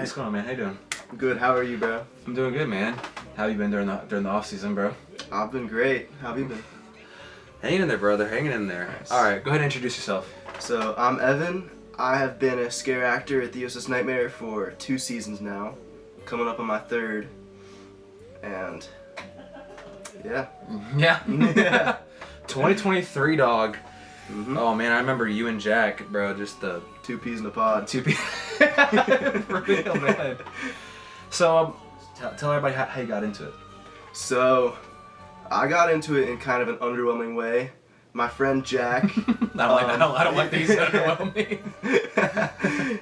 What's going on, man? How you doing? Good. How are you, bro? I'm doing good, man. How have you been during the off season, bro? I've been great. How have you been? Hanging in there, brother. Hanging in there. Nice. All right, go ahead and introduce yourself. So, I'm Evan. I have been a scare actor at the USS Nightmare for 2 seasons now. Coming up on my 3rd. And, yeah. Yeah. Yeah. 2023, dog. Mm-hmm. Oh, man, I remember you and Jack, bro, just the 2 peas in a pod. 2 people. For real, man. So, tell everybody how you got into it. So, I got into it in kind of an underwhelming way. My friend Jack. I don't like these underwhelming.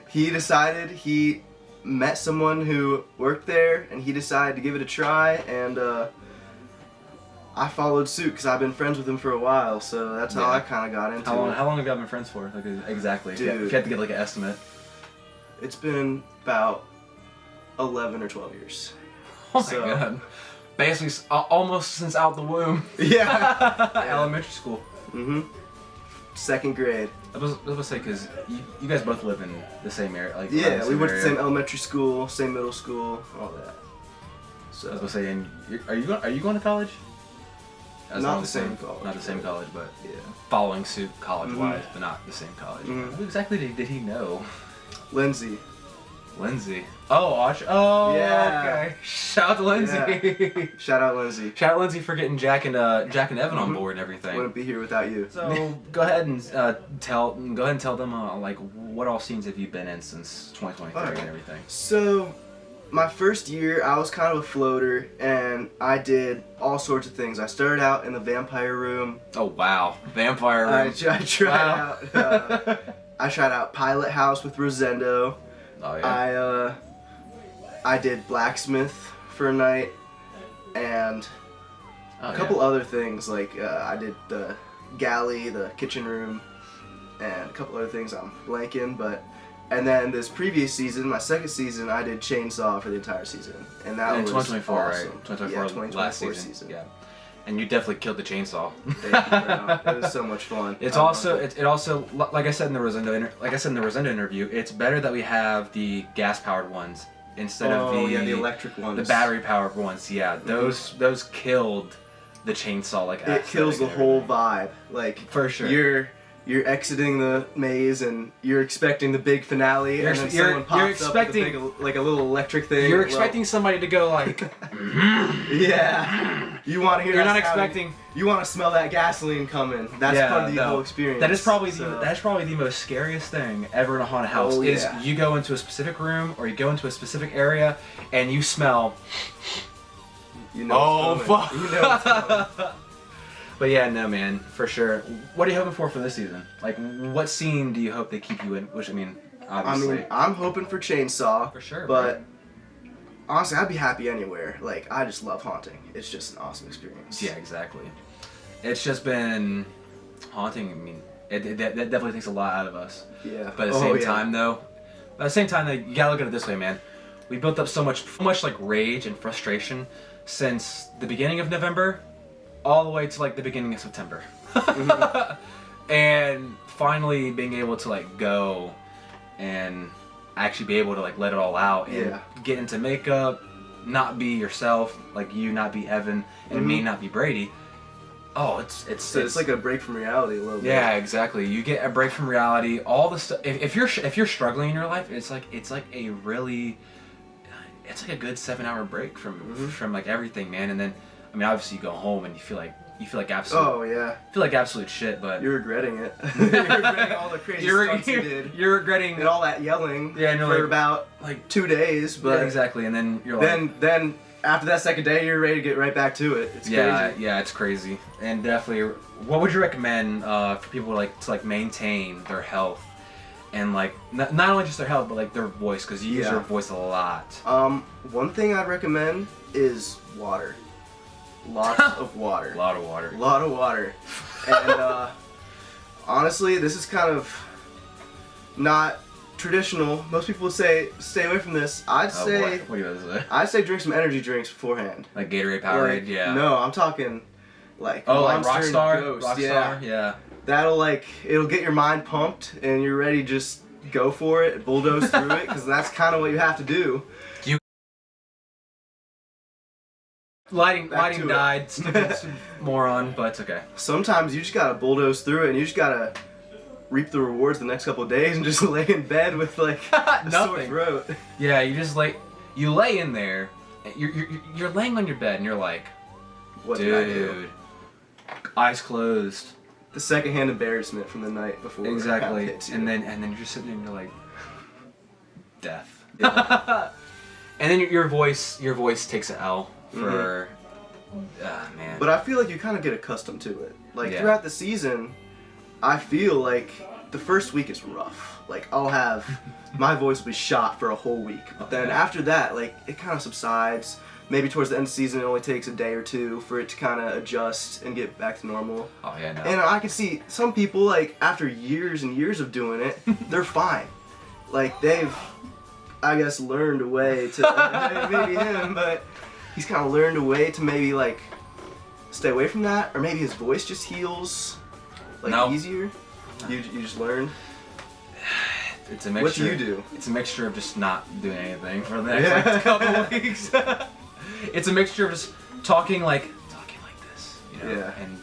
He met someone who worked there, and he decided to give it a try, and I followed suit because I've been friends with him for a while, so that's how I kind of got into it. How long have you been friends for? Like exactly. Dude. If you had to get like an estimate. It's been about 11 or 12 years. Oh my god. Basically, almost since out the womb. Yeah. Elementary school. Mm-hmm. 2nd grade. I was going to say, because you guys both live in the same area. Like, Yeah, we went to the same elementary school, same middle school, all that. So. I was going to say, and are you going to college? Not the same college. Not the same college, but yeah. Following suit college-wise, but not the same college. Mm-hmm. Who exactly did he know? Lindsay. Lindsay. Oh, yeah. Okay. Shout out to Lindsay. Yeah. Shout out Lindsay. Shout out Lindsay for getting Jack and Evan on board and everything. Wouldn't be here without you. So go ahead and tell them like what all scenes have you been in since 2023 and everything. So my first year I was kind of a floater and I did all sorts of things. I started out in the vampire room. Oh wow, vampire room. I tried out Pilot House with Rosendo. Oh yeah. I did blacksmith for a night, and a couple other things like I did the galley, the kitchen room, and a couple other things I'm blanking. And then this previous season, my 2nd season, I did chainsaw for the entire season, and that was 2024, awesome. right? 2024, yeah, 2024 last season. Yeah. And you definitely killed the chainsaw. Thank you, bro. It was so much fun. It also like I said in the Rosendo interview, it's better that we have the gas powered ones instead of the electric ones, the battery powered ones. Yeah, those killed the chainsaw like. It kills the whole vibe. Like for sure. You're exiting the maze and you're expecting the big finale, and then someone pops up with a little electric thing. You're expecting somebody to go like, yeah. You want to hear? You're not expecting. You want to smell that gasoline coming. That's part of the whole experience. That is probably the most scariest thing ever in a haunted house. Is you go into a specific room or you go into a specific area and you smell. You know. Fuck. You know what's coming. But yeah, no, man, for sure. What are you hoping for this season? Like, what scene do you hope they keep you in? Which, I mean, obviously. I'm hoping for chainsaw. For sure. But honestly, I'd be happy anywhere. Like, I just love haunting. It's just an awesome experience. Yeah, exactly. It's just been haunting. I mean, that definitely takes a lot out of us. Yeah. But at the same time, though, you gotta look at it this way, man. We built up so much like rage and frustration since the beginning of November. All the way to like the beginning of September. And finally being able to like go and actually be able to like let it all out and get into makeup, not be yourself, like you not be Evan and me not be Brady. Oh, it's like a break from reality a little bit. Yeah, exactly. You get a break from reality. All the stuff. If you're struggling in your life, it's like a good 7-hour break from like everything, man. And then I mean, obviously, you go home and you feel like absolute. Oh yeah. Feel like absolute shit, but you're regretting it. You're regretting all the crazy stunts you did. You're regretting and all that yelling. Yeah, and for about like 2 days, but yeah, exactly. And then you're then after that 2nd day, you're ready to get right back to it. It's crazy. Yeah, it's crazy. And definitely, what would you recommend for people to maintain their health and like not only just their health, but like their voice, because you use your voice a lot. One thing I'd recommend is water. Lots of water. A lot of water. A lot of water. And honestly, this is kind of not traditional. Most people would say stay away from this. I'd say what are you gonna say? I'd say drink some energy drinks beforehand. Like Gatorade, Powerade, yeah. No, I'm talking like like Monster and Rockstar, Ghost. Rockstar, yeah. That'll it'll get your mind pumped and you're ready to just go for it, bulldoze through it, because that's kind of what you have to do. Lighting died. Moron, but it's okay. Sometimes you just gotta bulldoze through it, and you just gotta reap the rewards the next couple of days and just lay in bed with like a sore throat. Yeah, you lay in there. You're laying on your bed and you're like, what did I do? Eyes closed. The secondhand embarrassment from the night before. Exactly. And then you're just sitting there and you're like, death. Yeah. And then your voice takes an L for man. But I feel like you kind of get accustomed to it. Like throughout the season, I feel like the first week is rough. Like I'll have my voice will be shot for a whole week. But then after that, like it kind of subsides. Maybe towards the end of the season, it only takes a day or two for it to kind of adjust and get back to normal. Oh yeah, no. And I can see some people, like after years and years of doing it, they're fine. Like they've, I guess, learned a way to maybe him, but he's kind of learned a way to maybe like stay away from that, or maybe his voice just heals like easier. You just learn. It's a mixture. What do you do? It's a mixture of just not doing anything for the next like, couple of weeks. It's a mixture of just talking like this, you know, and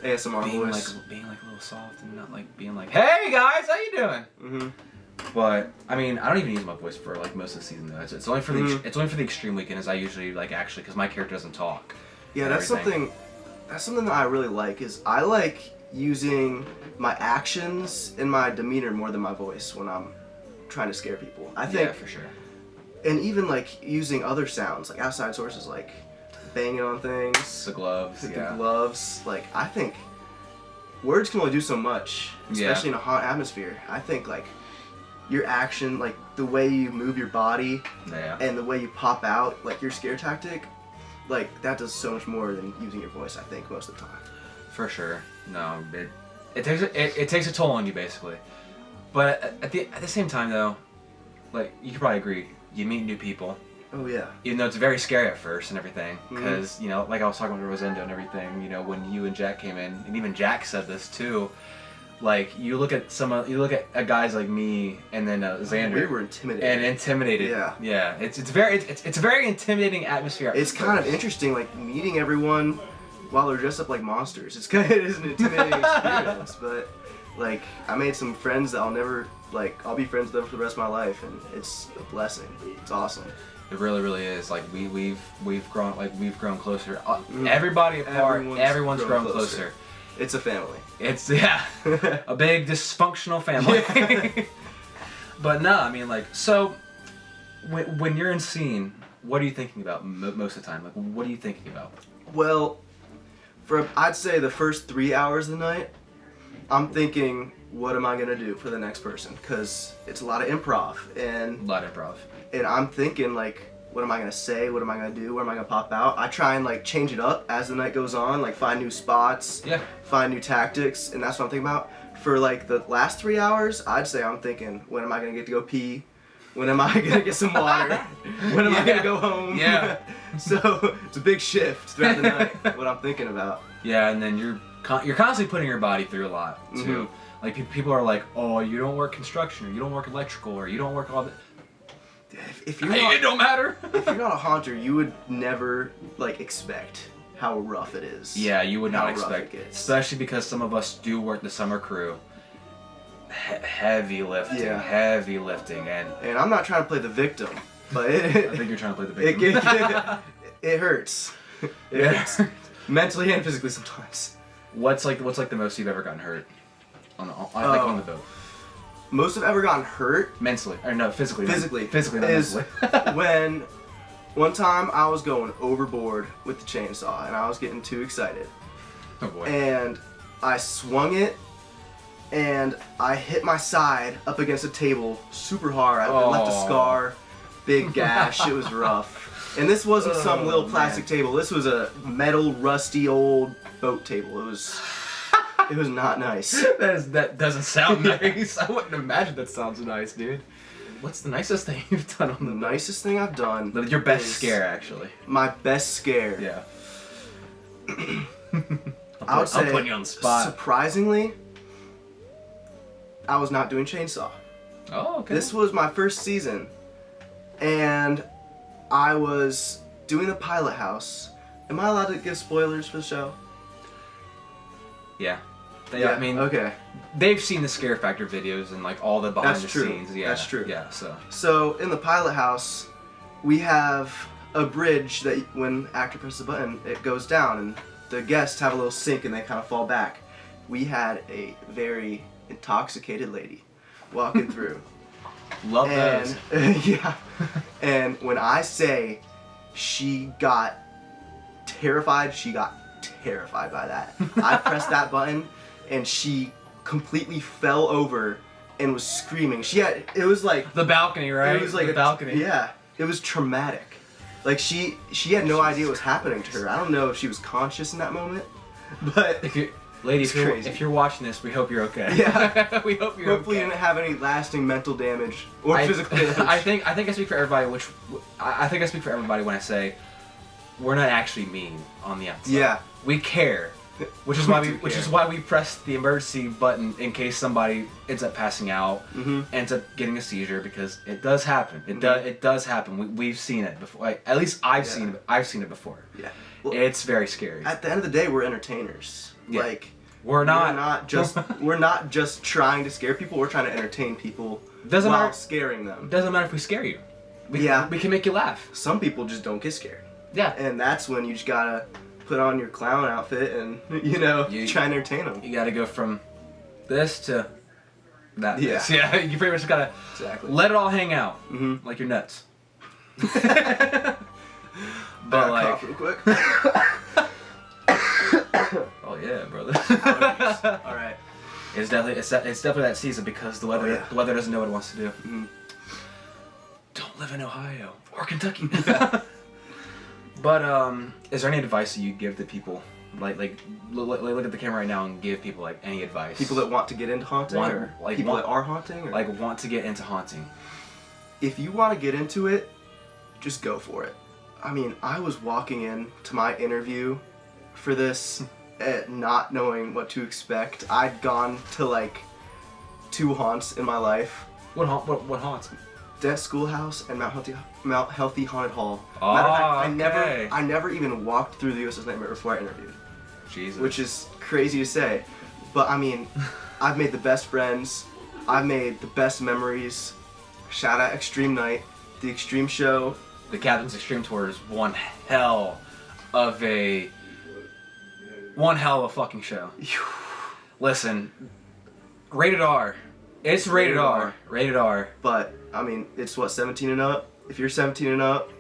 ASMR being voice, being like a little soft and not like being like, "Hey guys, how you doing?" Mm-hmm. But I mean, I don't even use my voice for like most of the season though. It's only for the extreme weekends. I usually like actually because my character doesn't talk. Yeah, that's something that I really like. Is I like using my actions and my demeanor more than my voice when I'm trying to scare people. I think for sure. And even like using other sounds, like outside sources, like banging on things. The gloves. The gloves. Like I think words can only do so much, especially in a hot atmosphere. I think like your action, like the way you move your body, and the way you pop out, like your scare tactic, like that does so much more than using your voice. I think most of the time. For sure. No, it takes a toll on you basically. But at the same time though, like you could probably agree, you meet new people. Oh yeah. Even though it's very scary at first and everything, because you know, like I was talking with Rosendo and everything. You know, when you and Jack came in, and even Jack said this too. Like you look at guys like me and then Xander. We were intimidated. And intimidated. Yeah. It's a very intimidating atmosphere. It's kind of interesting, like meeting everyone while they're dressed up like monsters. It is an intimidating experience, but like I made some friends that I'll be friends with them for the rest of my life, and it's a blessing. It's awesome. It really, really is. Like we've grown closer. Everybody apart. Everyone's grown closer. It's a family. It's a big dysfunctional family. But no, I mean like so. When you're in scene, what are you thinking about most of the time? Like what are you thinking about? Well, I'd say the first 3 hours of the night, I'm thinking, what am I gonna do for the next person? Because it's a lot of improv and I'm thinking like, what am I gonna say? What am I gonna do? Where am I gonna pop out? I try and like change it up as the night goes on, like find new spots, find new tactics, and that's what I'm thinking about. For like the last 3 hours, I'd say I'm thinking, when am I gonna get to go pee? When am I gonna get some water? When am I gonna go home? Yeah. So it's a big shift throughout the night. What I'm thinking about. Yeah, and then you're constantly putting your body through a lot too. Like people are like, oh, you don't work construction, or you don't work electrical, or you don't work all that. If you're not, it don't matter. If you're not a haunter, you would never like expect how rough it is. Yeah, you would not expect it, especially because some of us do work the summer crew. Heavy lifting, and I'm not trying to play the victim, but I think you're trying to play the victim. It hurts. It hurts mentally and physically sometimes. What's like the most you've ever gotten hurt on the boat? Most I've ever gotten hurt mentally, or no, physically. Physically, not is mentally. When one time I was going overboard with the chainsaw and I was getting too excited. Oh boy. And I swung it. And I hit my side up against a table super hard. I left a scar, big gash. It was rough. And this wasn't some little plastic table. This was a metal, rusty, old boat table. It was not nice. That doesn't sound nice. I wouldn't imagine that sounds nice, dude. What's the nicest thing you've done on the boat? Nicest thing I've done. Your best scare, actually. My best scare. Yeah. I would say, I'm putting you on the spot. Surprisingly, I was not doing chainsaw. Oh, okay. This was my first season, and I was doing the pilot house. Am I allowed to give spoilers for the show? Yeah. I mean, okay. They've seen the Scare Factor videos and like all the behind the true. scenes. Yeah, That's true. Yeah, So in the pilot house, we have a bridge that when actor presses a button, it goes down, and the guests have a little sink and they kind of fall back. We had a very intoxicated lady walking through. Love those. Yeah. And when I say she got terrified by that. I pressed that button and she completely fell over and was screaming. It was like the balcony, right? It was like the balcony. Yeah. It was traumatic. Like she had no idea what was happening to her. I don't know if she was conscious in that moment, but if you're watching this, we hope you're okay. Yeah. We hope you're Hopefully okay. you didn't have any lasting mental damage or physical damage. I think I speak for everybody. I think I speak for everybody when I say we're not actually mean on the outside. Yeah. We care, which is why we press the emergency button in case somebody ends up passing out, ends up getting a seizure, because it does happen. It does happen. We've seen it before. Like, at least I've seen it. I've seen it before. Yeah. Well, it's very scary. At the end of the day, we're entertainers. Yeah. Like we're not just trying to scare people. We're trying to entertain people Doesn't while matter. scaring them. Doesn't matter if we scare you. We can make you laugh. Some people just don't get scared. Yeah. And that's when you just gotta put on your clown outfit and, try and entertain them. You gotta go from this to that. Yeah. This. Yeah, you pretty much gotta let it all hang out. Like your nuts. But like... Cough real quick. Oh yeah, brother. Alright. It's definitely that season, because the weather doesn't know what it wants to do. Don't live in Ohio or Kentucky. But is there any advice that you give to people? Like look at the camera right now and give people like any advice. People that want to get into haunting, or people that are haunting, or like want to get into haunting. If you want to get into it, just go for it. I mean, I was walking in to my interview for this not knowing what to expect. I'd gone to like 2 haunts in my life. What haunts? Death Schoolhouse and Mount Healthy Haunted Hall. Oh, Matter of fact, I never even walked through the USS Nightmare before I interviewed. Jesus. Which is crazy to say. But I mean, I've made the best friends. I've made the best memories. Shout out Extreme Night, the Extreme Show. The Captain's Extreme Tour is one hell of a fucking show. Listen, rated R. It's rated R. Rated R. But I mean, it's 17 and up. If you're 17 and up,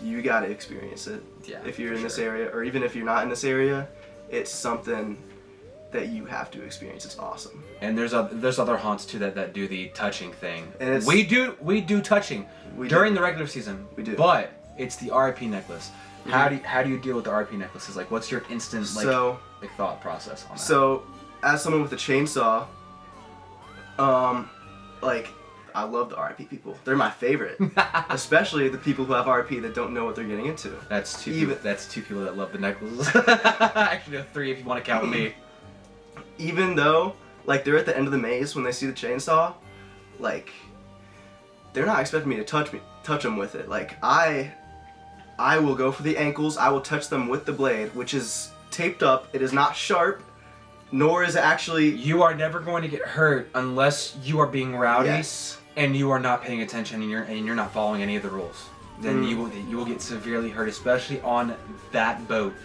you gotta experience it. Yeah. If you're in this area, or even if you're not in this area, it's something that you have to experience. It's awesome. And there's other haunts too that do the touching thing. And we do touching during the regular season. We do. But it's the RIP necklace. How do you deal with the RIP necklaces? Like, what's your instant thought process on that? So, as someone with a chainsaw, I love the RIP people. They're my favorite, especially the people who have RIP that don't know what they're getting into. That's two people that love the necklaces. Actually, 3 if you want to count me. Even though, like, they're at the end of the maze when they see the chainsaw, like, they're not expecting me to touch them with it. Like, I will go for the ankles. I will touch them with the blade, which is taped up. It is not sharp, nor is it actually... You are never going to get hurt unless you are being rowdy. Yes. And you are not paying attention, and you're not following any of the rules. Then you will get severely hurt, especially on that boat.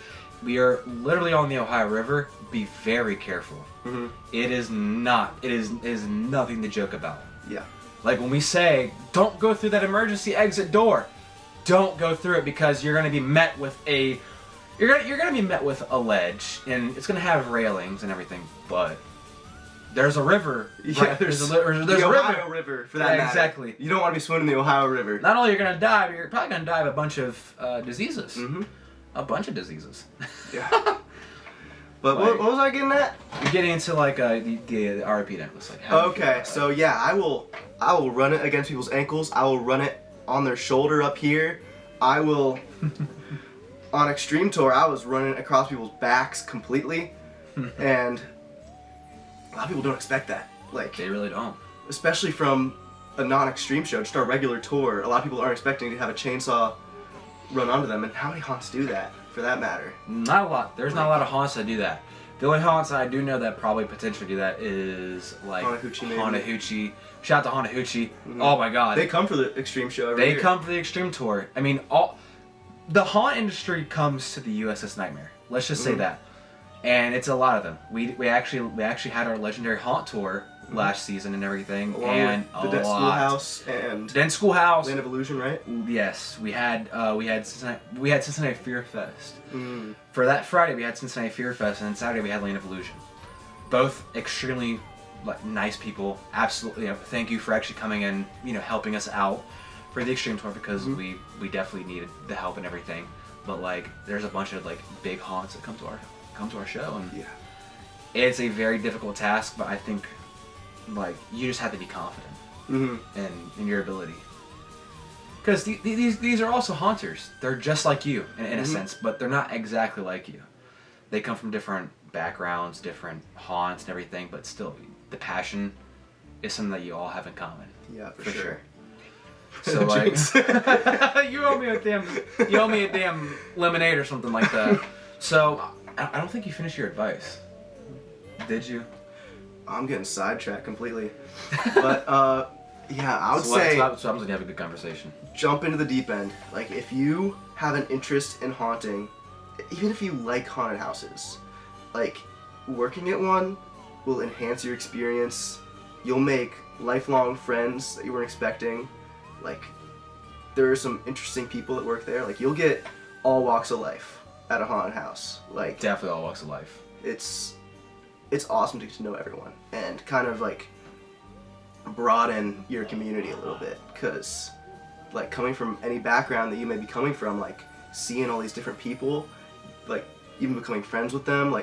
We are literally on the Ohio River. Be very careful. It is nothing to joke about. Yeah. Like when we say, don't go through that emergency exit door. Don't go through it, because you're going to be met with a ledge, and it's going to have railings and everything, but there's a river. Yeah, right? There's the Ohio River, for that matter. Exactly. You don't want to be swimming in the Ohio River. Not only are you going to die, but you're probably going to die of a bunch of diseases. A bunch of diseases. Yeah. But what was I getting at? You're getting into like the RIP necklace. Like, okay, so yeah, I will run it against people's ankles. I will run it on their shoulder up here. I will... On Extreme Tour, I was running across people's backs completely, and a lot of people don't expect that. Like, they really don't. especially from a non-extreme show, just our regular tour, a lot of people aren't expecting to have a chainsaw run onto them. And how many haunts do that, for that matter? Not a lot. There's not a lot of haunts that do that. The only haunts I do know that probably potentially do that is like Hanahoochee. Shout out to Hanahoochee. Mm-hmm. Oh my God. They come for the extreme show every year. They come for the extreme tour. I mean, the haunt industry comes to the USS Nightmare. Let's just say that. And it's a lot of them. We actually had our legendary haunt tour last season and everything, and the Dent Schoolhouse and Dent Schoolhouse, Land of Illusion, right? Yes, we had Cincinnati Fear Fest. For that Friday we had Cincinnati Fear Fest, and then Saturday we had Land of Illusion. Both extremely nice people. Absolutely, thank you for actually coming and helping us out for the extreme tour, because we definitely needed the help and everything. But there's a bunch of big haunts that come to our show, and it's a very difficult task, but I think you just have to be confident in your ability, because these are also haunters. They're just like you in a sense, but they're not exactly like you. They come from different backgrounds, different haunts and everything, but still the passion is something that you all have in common. Yeah, for sure. So you owe me a damn lemonade or something like that. So I don't think you finished your advice. Did you? I'm getting sidetracked completely. But yeah, I would say. So what happens when you have a good conversation? Jump into the deep end. If you have an interest in haunting, even if you like haunted houses, working at one will enhance your experience. You'll make lifelong friends that you weren't expecting. There are some interesting people that work there. You'll get all walks of life at a haunted house. Definitely all walks of life. It's awesome to get to know everyone and kind of broaden your community a little bit, because coming from any background that you may be coming from, seeing all these different people, even becoming friends with them,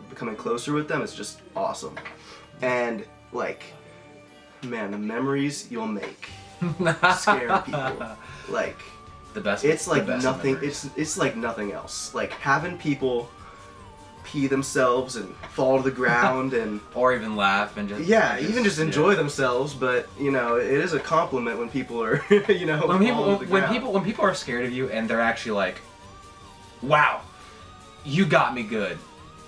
becoming closer with them, is just awesome. And man, the memories you'll make scaring people, the best. It's the best nothing. memories. It's like nothing else. Having people pee themselves and fall to the ground and or even laugh and just even just enjoy themselves. But it is a compliment when people are when people are scared of you and they're actually wow, you got me good,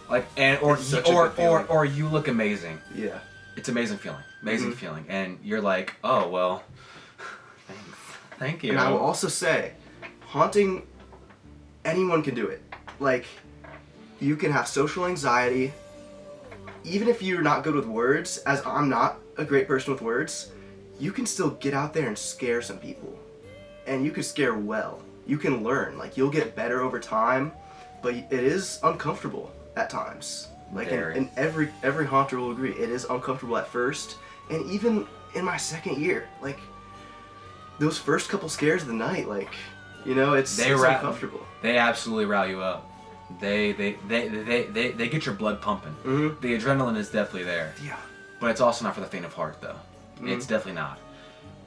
or you look amazing. Yeah, it's amazing feeling, and you're oh well, thank you. And I will also say, haunting, anyone can do it. You can have social anxiety, even if you're not good with words, as I'm not a great person with words, you can still get out there and scare some people. And you can scare well. You can learn. You'll get better over time, but it is uncomfortable at times. And every haunter will agree, it is uncomfortable at first. And even in my second year, those first couple scares of the night, it's uncomfortable. They absolutely rile you up. They get your blood pumping. The adrenaline is definitely there. Yeah. But it's also not for the faint of heart, though. It's definitely not.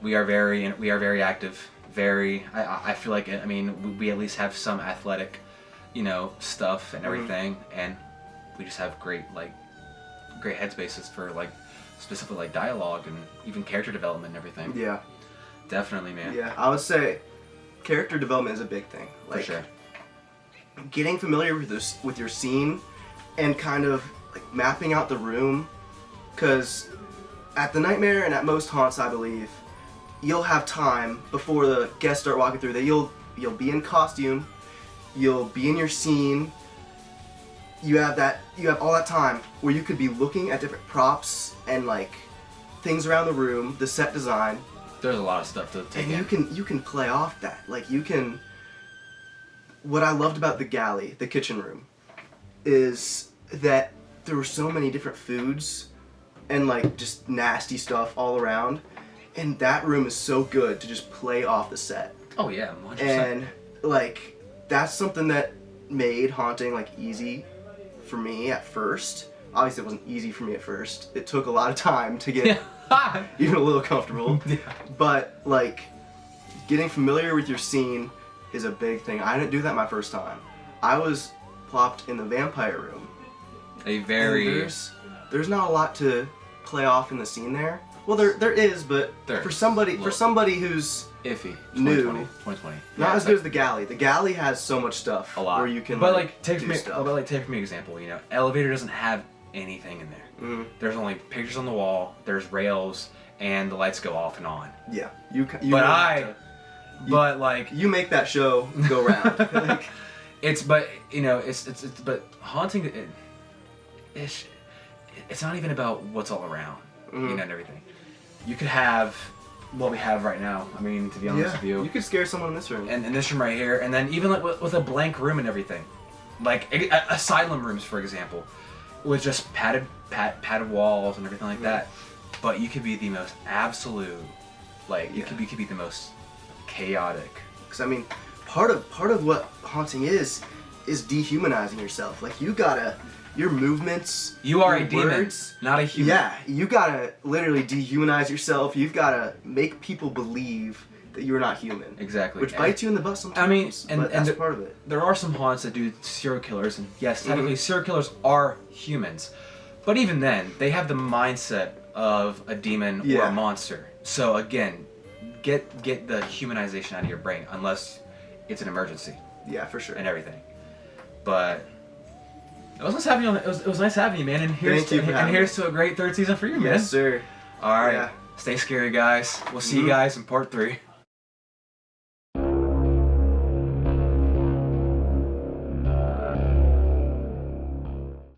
We are very active. I feel we at least have some athletic, stuff and everything, and we just have great headspaces for specifically dialogue and even character development and everything. Yeah. Definitely, man. Yeah, I would say character development is a big thing. For sure. Getting familiar with your scene and kind of mapping out the room, because at the Nightmare and at most haunts, I believe, you'll have time before the guests start walking through that you'll be in costume, you'll be in your scene. You have all that time where you could be looking at different props and things around the room, the set design. There's a lot of stuff to take in. And you can play off that. What I loved about the galley, the kitchen room, is that there were so many different foods and just nasty stuff all around, and that room is so good to just play off the set. Oh yeah, 100%. And that's something that made haunting easy for me at first. Obviously, it wasn't easy for me at first. It took a lot of time to get even a little comfortable. Yeah. But getting familiar with your scene is a big thing. I didn't do that my first time. I was plopped in the vampire room. There's not a lot to play off in the scene there. Well, there is, but There for is. somebody Look. who's Iffy. New. 2020. not Yeah, as good as the galley. The galley has so much stuff a lot. where you can. But like take do me, stuff. but like take for me example. You know, elevator doesn't have anything in there. Mhm. There's only pictures on the wall. There's rails, and the lights go off and on. Yeah, But really but like you make that show go round. Like, it's but you know it's but haunting it's not even about what's all around, you know, and everything. You could have what we have right now. I mean, to be honest with you, you could scare someone in this room. and in this room right here, and then even like with a blank room and everything, like asylum rooms, for example, with just padded walls and everything like that. But you could be the most absolute, like you could be the most chaotic. Because I mean, part of what haunting is dehumanizing yourself. Like your movements. You are your a demon, words, not a human. Yeah, you gotta literally dehumanize yourself. You've gotta make people believe that you're not human. Exactly. Which bites you in the butt sometimes. I mean, but that's part of it. There are some haunts that do serial killers, and yes, technically serial killers are humans, but even then, they have the mindset of a demon or a monster. So again, get the humanization out of your brain, unless it's an emergency. Yeah, for sure. And everything. But it was nice having you. It was nice having you, man. And here's to a great third season for you, man. Yes, sir. All right. Yeah. Stay scary, guys. We'll see you guys in part 3.